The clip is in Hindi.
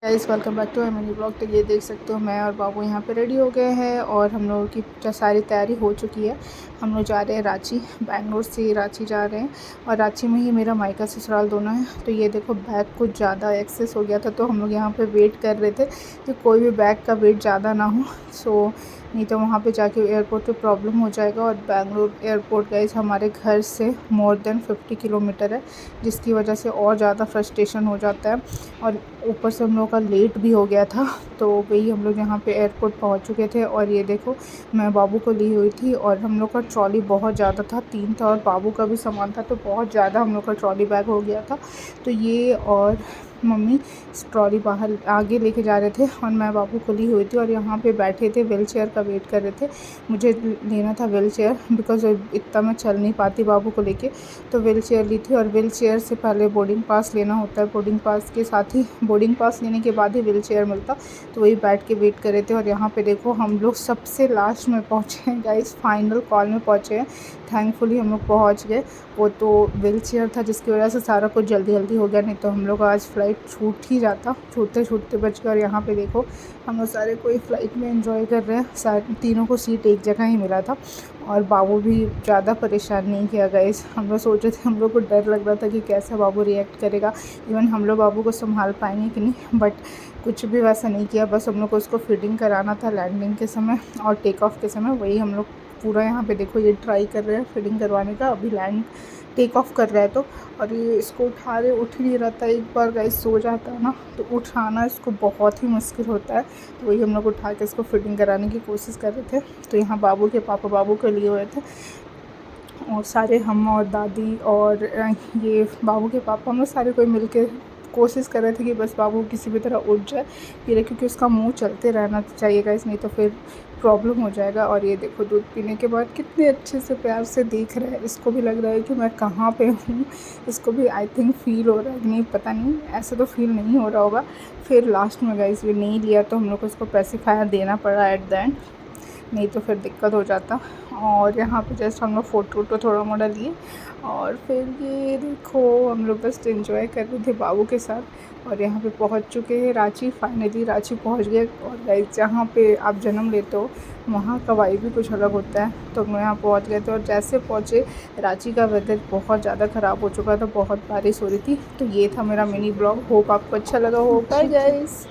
Guys welcome back to mini blog. तो ये देख सकते हो मैं और बाबू यहाँ पे रेडी हो गए हैं और हम लोगों की सारी तैयारी हो चुकी है। हम लोग जा रहे हैं रांची, बैंगलोर से रांची जा रहे हैं और रांची में ही मेरा मायका ससुराल दोनों है। तो ये देखो बैग कुछ ज़्यादा एक्सेस हो गया था, तो हम लोग यहाँ पे वेट कर रहे थे कि कोई भी बैग का वेट ज़्यादा ना हो, सो नहीं तो वहाँ पे जाके एयरपोर्ट पे प्रॉब्लम हो जाएगा। और बैंगलोर एयरपोर्ट गाइस हमारे घर से मोर देन 50 किलोमीटर है, जिसकी वजह से और ज़्यादा फ्रस्ट्रेशन हो जाता है। और ऊपर से हम लोग का लेट भी हो गया था, तो वही हम लोग यहाँ पे एयरपोर्ट पहुँच चुके थे। और ये देखो मैं बाबू को ली हुई थी और हम लोग का ट्रॉली बहुत ज़्यादा था, 3 था और बाबू का भी सामान था, तो बहुत ज़्यादा हम लोग का ट्रॉली बैग हो गया था। तो ये और मम्मी ट्रॉली बाहर आगे लेके जा रहे थे और मैं बाबू को ली हुई थी और यहाँ पे बैठे थे, व्हील चेयर का वेट कर रहे थे। मुझे लेना था व्हील चेयर बिकॉज इतना मैं चल नहीं पाती बाबू को लेके, तो व्हील चेयर ली थी। और व्हील चेयर से पहले बोर्डिंग पास लेना होता है, बोर्डिंग पास के साथ ही बोर्डिंग पास लेने के बाद ही व्हील चेयर मिलता, तो वही बैठ के वेट कर रहे थे। और यहाँ पे देखो हम लोग सबसे लास्ट में पहुँचे हैं गाइस, फाइनल कॉल में पहुँचे हैं। थैंकफुली हम लोग पहुँच गए। वो तो व्हील चेयर था जिसकी वजह से सारा कुछ जल्दी जल्दी हो गया, नहीं तो हम लोग आज फ़्लाइट छूट ही जाता, छूटते छूटते बच गए। और यहाँ पे देखो हम लोग सारे कोई फ़्लाइट में एंजॉय कर रहे हैं, सारे तीनों को सीट एक जगह ही मिला था। और बाबू भी ज़्यादा परेशान नहीं किया गाइस। हम लोग सोचे थे, हम लोग को डर लग रहा था कि कैसा बाबू रिएक्ट करेगा, इवन हम लोग बाबू को संभाल पाएंगे कि नहीं, बट कुछ भी वैसा नहीं किया। बस हम लोग को उसको फीडिंग कराना था लैंडिंग के समय और टेक ऑफ के समय, वही हम लोग पूरा यहाँ पे देखो ये ट्राई कर रहे हैं फीडिंग करवाने का। अभी लैंड टेक ऑफ कर रहा है तो, और ये इसको उठा रहे, उठ नहीं रहता है। एक बार गाइस सो जाता है ना, तो उठाना इसको बहुत ही मुश्किल होता है, तो वही हम लोग उठा के इसको फिटिंग कराने की कोशिश कर रहे थे। तो यहाँ बाबू के पापा बाबू को लिए हुए थे और सारे हम और दादी और ये बाबू के पापा, हम लोग सारे कोई मिल के कोशिश कर रहे थे कि बस बाबू किसी भी तरह उठ जाए फिर, क्योंकि उसका मुंह चलते रहना चाहिए गाइस, नहीं तो फिर प्रॉब्लम हो जाएगा। और ये देखो दूध पीने के बाद कितने अच्छे से प्यार से देख रहा है, इसको भी लग रहा है कि मैं कहाँ पे हूँ, इसको भी आई थिंक फ़ील हो रहा है, नहीं पता नहीं, ऐसे तो फ़ील नहीं हो रहा होगा। फिर लास्ट में गाइस ये नहीं लिया तो हम लोग को उसको पेसिफायर देना पड़ा एट द एंड, नहीं तो फिर दिक्कत हो जाता। और यहाँ पे जस्ट हम लोग फ़ोटो थोड़ा मोड़ा लिए और फिर ये देखो हम लोग बस एंजॉय कर रहे थे बाबू के साथ। और यहाँ पे पहुँच चुके हैं रांची, फाइनली रांची पहुँच गए। और गाइस जहाँ पे आप जन्म लेते हो वहाँ का वाइब भी कुछ अलग होता है, तो हम यहाँ पहुँच गए थे। और जैसे पहुँचे रांची का वेदर बहुत ज़्यादा ख़राब हो चुका था, बहुत बारिश हो रही थी। तो ये था मेरा मिनी ब्लॉग, होप आपको अच्छा लगा हो। Bye guys.